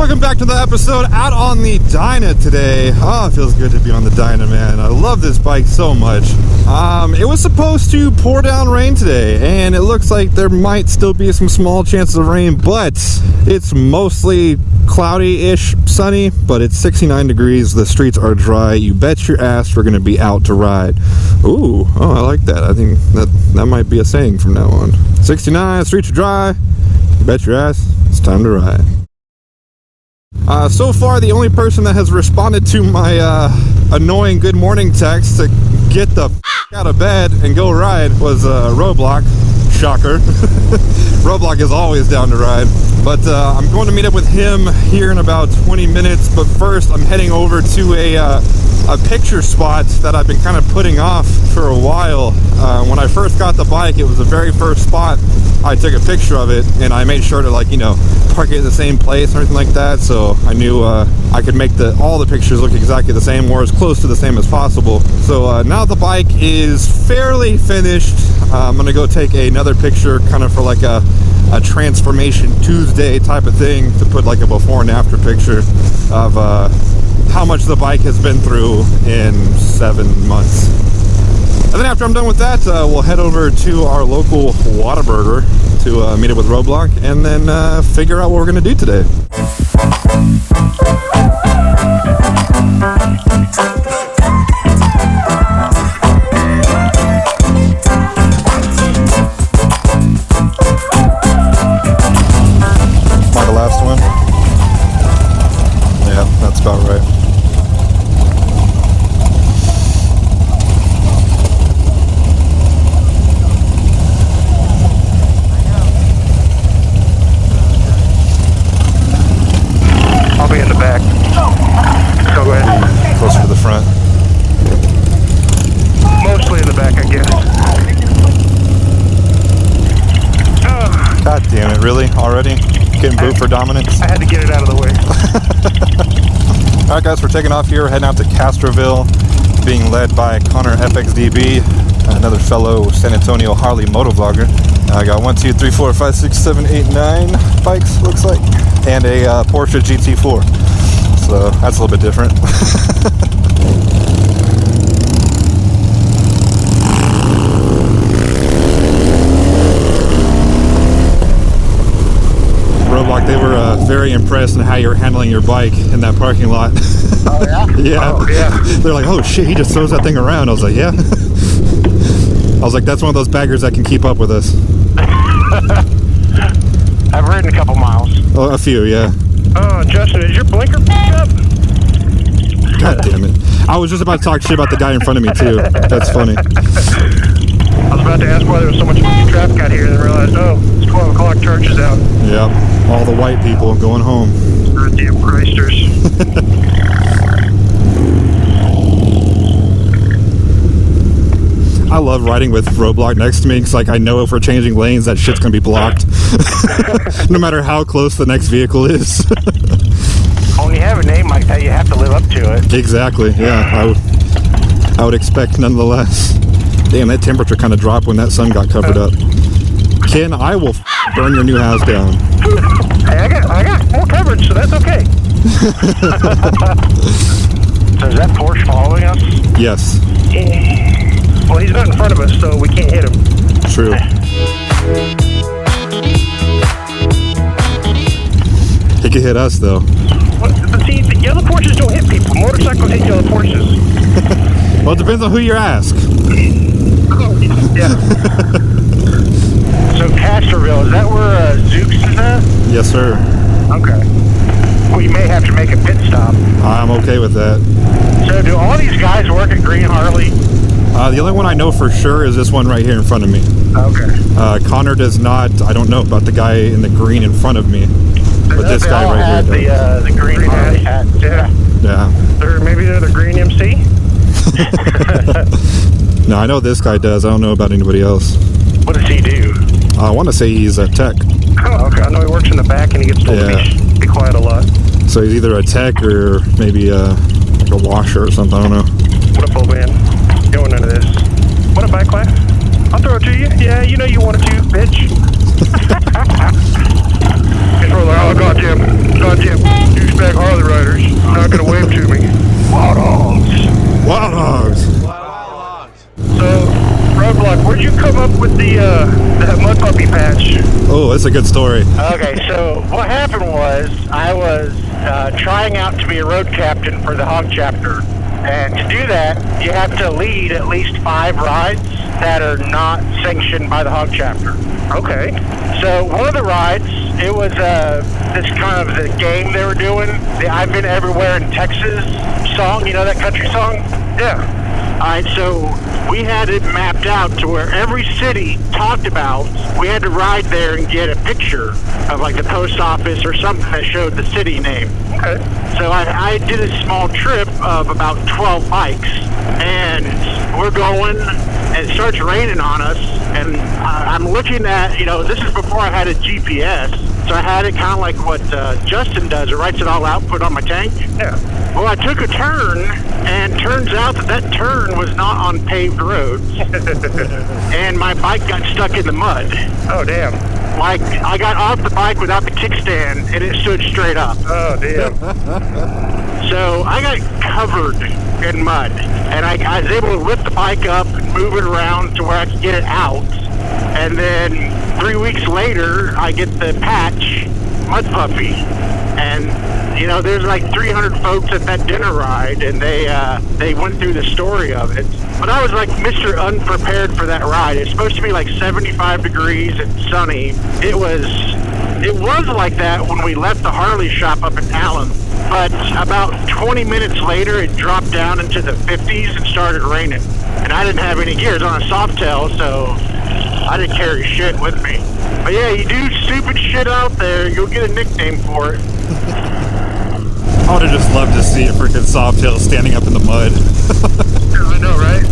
welcome back to the episode out on the Dyna today. Oh, it feels good to be on the Dyna, man. I love this bike so much. It was supposed to pour down rain today, and it looks like there might still be some small chances of rain, but it's mostly cloudy-ish, sunny, but it's 69 degrees. The streets are dry. You bet your ass we're going to be out to ride. Ooh, oh, I like that. I think that might be a saying from now on. 69, streets are dry. You bet your ass it's time to ride. So far, the only person that has responded to my annoying good morning text to get the out of bed and go ride was Roblox. Shocker. Roblox is always down to ride. But I'm going to meet up with him here in about 20 minutes. But first, I'm heading over to a picture spot that I've been kind of putting off for a while. When I first got the bike, it was the very first spot I took a picture of it, and I made sure to, like, you know, park it in the same place or anything like that, so I knew I could make all the pictures look exactly the same or as close to the same as possible. So now the bike is fairly finished. I'm gonna go take another picture kind of for like a Transformation Tuesday type of thing to put like a before and after picture of how much the bike has been through in 7 months. And then after I'm done with that, we'll head over to our local Whataburger to meet up with Roblox and then figure out what we're going to do today. Like the last one? Yeah, that's about right. Closer to the front. Mostly in the back, I guess. God damn it, really? Already? Getting booed for dominance? I had to get it out of the way. Alright guys, we're taking off here. We're heading out to Castroville, being led by ConnorFXDB, another fellow San Antonio Harley motovlogger. I got 1, 2, 3, 4, 5, 6, 7, 8, 9 bikes, looks like, and a Porsche GT4. So that's a little bit different. Roblox, they were very impressed in how you were handling your bike in that parking lot. Oh yeah? Yeah. Oh, yeah. They're like, oh shit, he just throws that thing around. I was like, yeah. I was like, that's one of those baggers that can keep up with us. I've ridden a couple miles. Oh, a few, yeah. Oh, Justin, is your blinker up? God damn it. I was just about to talk shit about the guy in front of me, too. That's funny. I was about to ask why there was so much traffic out here, and then realized, oh, it's 12 o'clock, church is out. Yep. All the white people going home. Goddamn Christers. I love riding with Roblox next to me because, like, I know if we're changing lanes, that shit's going to be blocked. No matter how close the next vehicle is. When you have a name like that, you have to live up to it. Exactly, yeah. I would expect nonetheless. Damn, that temperature kind of dropped when that sun got covered up. Ken, I will burn your new house down. Hey, I got full coverage, so that's okay. So is that Porsche following us? Yes. Yeah. Well, he's not in front of us, so we can't hit him. True. He could hit us, though. But see, the yellow Porsches don't hit people. Motorcycles hit yellow Porsches. Well, it depends on who you ask. Yeah. So Castroville, is that where Zooks is at? Yes, sir. Okay. Well, you may have to make a pit stop. I'm okay with that. So do all these guys work at Green Harley? The only one I know for sure is this one right here in front of me. Okay. Connor does not. I don't know about the guy in the green in front of me. But this guy right here does. The green Harley hat. Yeah. Yeah. Maybe they're the green MC? No, I know this guy does. I don't know about anybody else. What does he do? I want to say he's a tech. Oh, okay. I know he works in the back and he gets told to be quiet a lot. So he's either a tech or maybe like a washer or something. I don't know. What up, old man? You want none of this. What a bike class? I'll throw it to you. Yeah, you know you wanted to, bitch. Controller, oh, goddamn. douchebag Harley riders not gonna wave to me. Wild hogs. Wild hogs. So, Roadblock, where'd you come up with the mud puppy patch? Oh, that's a good story. Okay, so what happened was I was trying out to be a road captain for the hog chapter. And to do that, you have to lead at least 5 rides that are not sanctioned by the hog chapter. Okay. So one of the rides, it was this kind of the game they were doing, the I've Been Everywhere in Texas song, you know that country song? Yeah. Alright, so we had it mapped out to where every city talked about, we had to ride there and get a picture of like the post office or something that showed the city name. Okay. So I did a small trip of about 12 bikes, and we're going, and it starts raining on us, and I'm looking at, you know, this is before I had a GPS, so I had it kind of like what Justin does, it writes it all out, put it on my tank. Yeah. Well, I took a turn, and turns out that turn was not on paved roads, and my bike got stuck in the mud. Oh, damn. Like, I got off the bike without the kickstand, and it stood straight up. Oh, damn. So I got covered in mud, and I was able to lift the bike up and move it around to where I could get it out. And then 3 weeks later, I get the patch, Mud Puppy, and you know, there's like 300 folks at that dinner ride, and they went through the story of it. But I was like Mr. Unprepared for that ride. It's supposed to be like 75 degrees and sunny. It was like that when we left the Harley shop up in Allen. But about 20 minutes later, it dropped down into the 50s and started raining. And I didn't have any gear. It was on a Softail, so I didn't carry shit with me. But yeah, you do stupid shit out there, you'll get a nickname for it. I would have just loved to see a freaking Softail standing up in the mud. I know, right?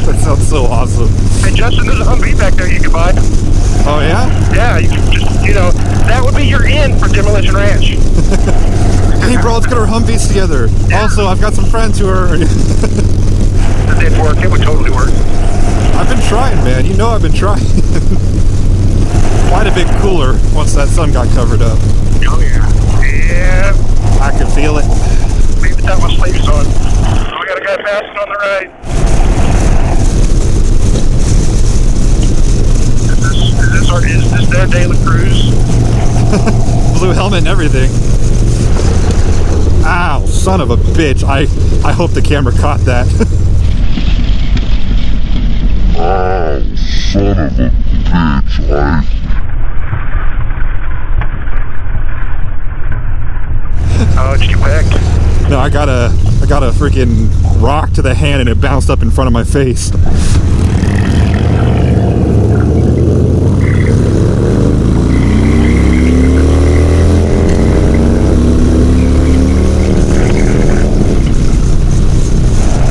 That sounds so awesome. Hey, Justin, there's a Humvee back there you can buy. Oh, yeah? Yeah, you can just, you know, that would be your in for Demolition Ranch. Hey, bro, let's get our Humvees together. Yeah. Also, I've got some friends who are... It'd work. It would totally work. I've been trying, man. You know I've been trying. Quite a bit cooler once that sun got covered up. Oh, yeah. Yeah. I can feel it. Maybe without my sleeves on. We got a guy passing on the right. Is this their daily cruise? Blue helmet and everything. Ow, son of a bitch. I hope the camera caught that. Ow, son of a bitch. Oh, it's too packed. No, I got a freaking rock to the hand and it bounced up in front of my face.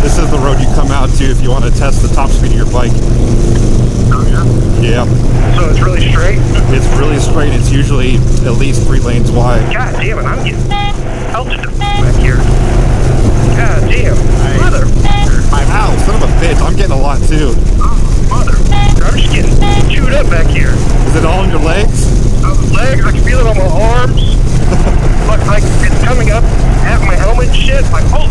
This is the road you come out to if you want to test the top speed of your bike. Oh, yeah? Yeah. So it's really straight? It's really straight. It's usually at least 3 lanes wide. God damn it, I'm getting pelted back here. God damn. Mother. Ow, son of a bitch. I'm getting a lot too. Oh, mother. I'm just getting chewed up back here. Is it all on your legs? On the legs, I can feel it on my arms. Look, like it's coming up at my helmet and shit. Like, oh.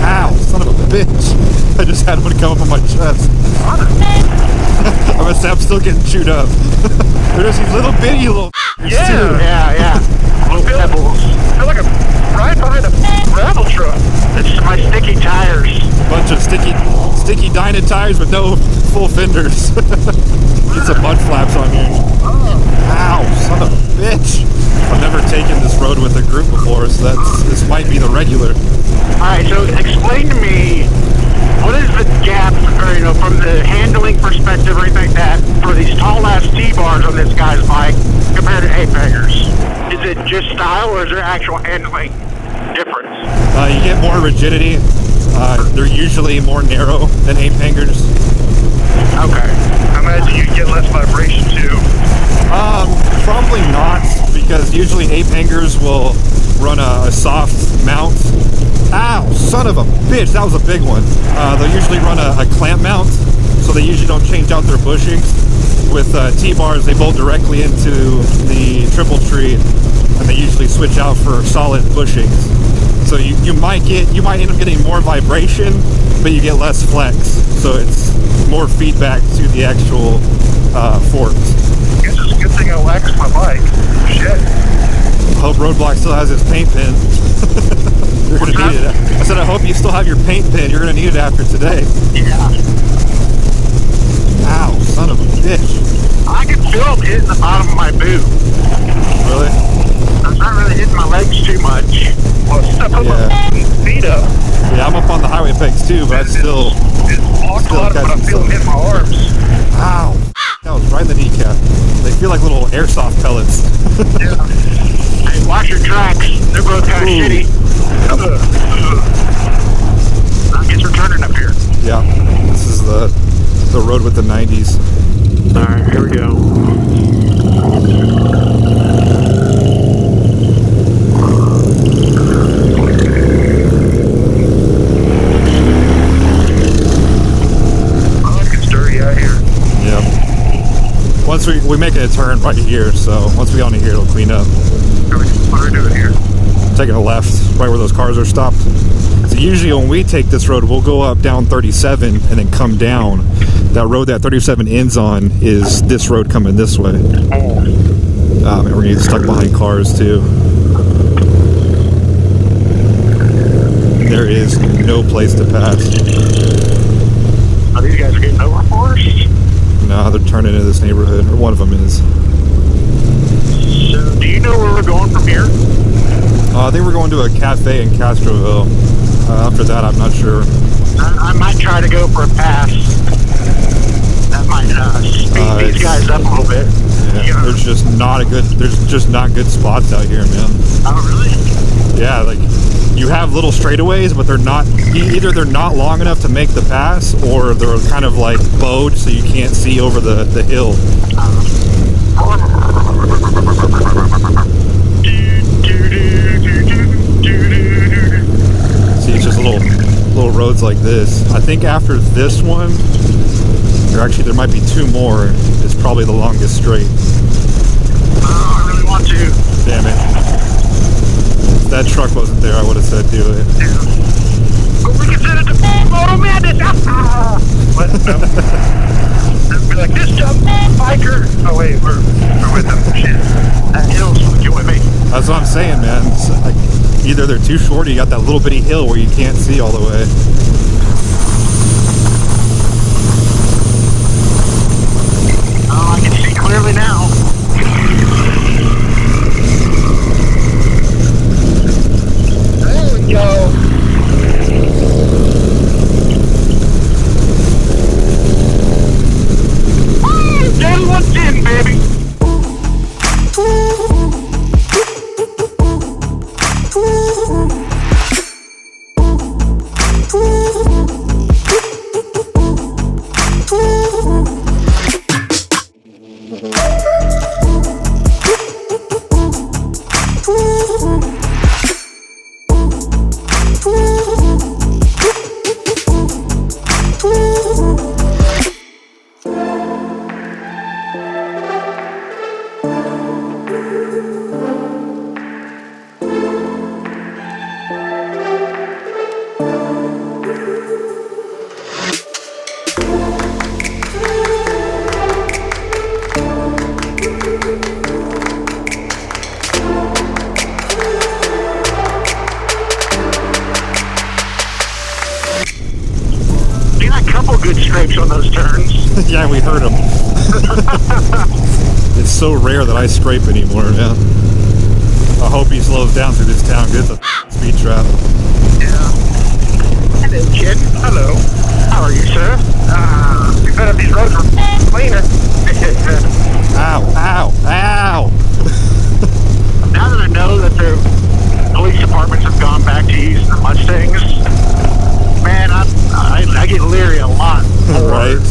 Ow, son of a bitch. I just had one come up on my chest. Mother. I'm still getting chewed up. There's these little bitty little yeah. too. Yeah. Little pebbles. I feel like I'm right behind a gravel truck. It's my sticky tires. Bunch of sticky Dyna tires with no full fenders. Get some mud flaps on here. Ow, son of a bitch. I've never taken this road with a group before, so this might be the regular. Alright, so explain to me, what is the gap, or you know, from the handling perspective or anything like that, for these tall-ass T-bars on this guy's bike compared to ape-hangers? Is it just style, or is there actual handling difference? You get more rigidity. They're usually more narrow than ape hangers. Okay. I imagine you get less vibration too. Probably not, because usually ape hangers will run a soft mount. Ow, son of a bitch, that was a big one. They'll usually run a clamp mount, so they usually don't change out their bushings. With T-bars, they bolt directly into the triple tree and they usually switch out for solid bushings. So you might end up getting more vibration, but you get less flex. So it's more feedback to the actual forks. I guess it's a good thing I waxed my bike. Shit. Hope Roadblock still has his paint pen. You're gonna need it. I said I hope you still have your paint pen. You're gonna need it after today. Yeah. Ow, son of a bitch. I can feel it hitting the bottom of my boot. Really? It's not really hitting my legs too much. Well, step up my feet up. Yeah, I'm up on the highway pegs too, but I still Walked a lot, but I'm feeling it in my arms. Ow. That was right in the kneecap. They feel like little airsoft pellets. Yeah. Hey, watch your tracks. They're both kind of shitty. I guess we're turning up here. Yeah. This is the road with the 90s. Alright, here we go. Once we make a turn right here, so once we get on here, it'll clean up. What are we doing here? Taking a left, right where those cars are stopped. So usually when we take this road, we'll go up down 37 and then come down. That road that 37 ends on is this road coming this way. And we're gonna get stuck behind cars too. There is no place to pass. Are these guys getting over for us? No, they're turning into this neighborhood, or one of them is. So, do you know where we're going from here? I think we're going to a cafe in Castroville. After that, I'm not sure. I might try to go for a pass. That might speed these guys up a little bit. Yeah, there's just not good spots out here, man. Oh, really? Yeah, like you have little straightaways, but they're not either they're not long enough to make the pass, or they're kind of like bowed so you can't see over the hill. See, it's just little roads like this. I think after this one, or actually there might be two more. It's probably the longest straight. Oh, I really want to. Damn it. If that truck wasn't there, I would have said do it. But we can send it to Moto Madness. What? No. They'd be like, this dumb biker. Oh, wait, we're with them. Shit. That hill's fucking with me. That's what I'm saying, man. It's like, either they're too short or you got that little bitty hill where you can't see all the way. Oh, I can see clearly now. There we go. Day one's in, baby. Good scrapes on those turns. Yeah, we heard them. It's so rare that I scrape anymore, man. I hope he slows down through this town. It's a speed trap. Yeah. Hello, kid. Hello. How are you, sir? We better these roads are cleaner. Ow, ow, ow! Now that I know that the police departments have gone back to using the Mustangs, man, I get leery a lot more. Right?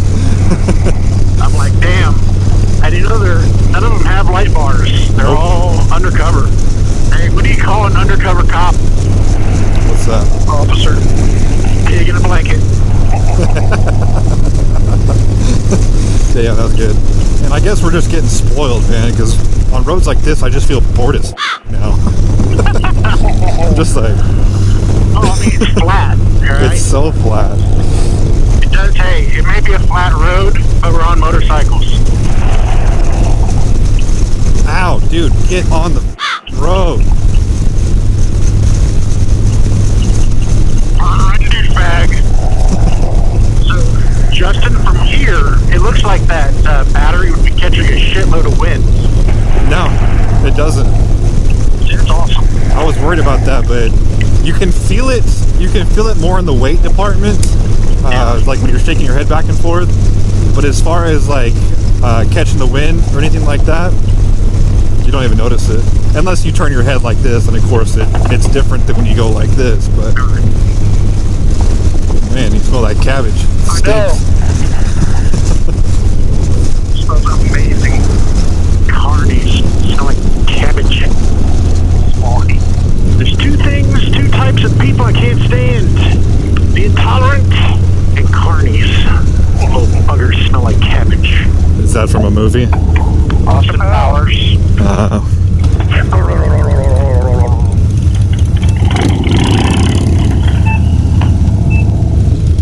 I'm like, damn. I didn't know none of them have light bars. They're all undercover. Hey, what do you call an undercover cop? What's that? Officer. Pig in a blanket. Yeah, that was good. And I guess we're just getting spoiled, man, because on roads like this, I just feel bored as now. I'm just like, Oh, I mean, it's flat, alright? it's so flat. It does, hey, it may be a flat road, but we're on motorcycles. Ow, dude, get on the road. Douchebag. So, Justin, from here, it looks like that battery would be catching a shitload of wind. No, it doesn't. It's awesome. I was worried about that, but you can feel it. You can feel it more in the weight department, like when you're shaking your head back and forth. But as far as like catching the wind or anything like that, you don't even notice it unless you turn your head like this. And of course, it's different than when you go like this. But man, you smell that cabbage. It I know. Smells amazing. Carnies. Smell like cabbage. Smalky. There's two types of people I can't stand. The intolerant and carnies. Little buggers smell like cabbage. Is that from a movie? Austin Powers.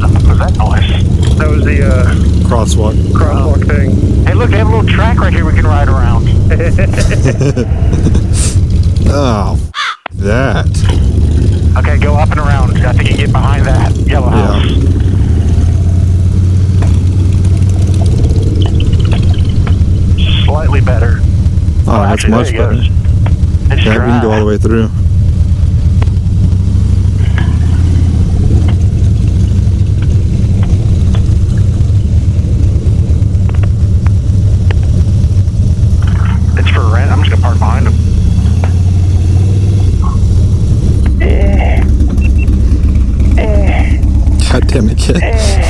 What was that noise? That was the Crosswalk thing. Hey, look, they have a little track right here we can ride around. Oh, that. Okay, go up and around. I think you get behind that yellow house. Slightly better. Oh, that's actually, much there better. it goes. It's Yeah, we can go all the way through. It's for rent. I'm just gonna park behind him. God damn it, kid.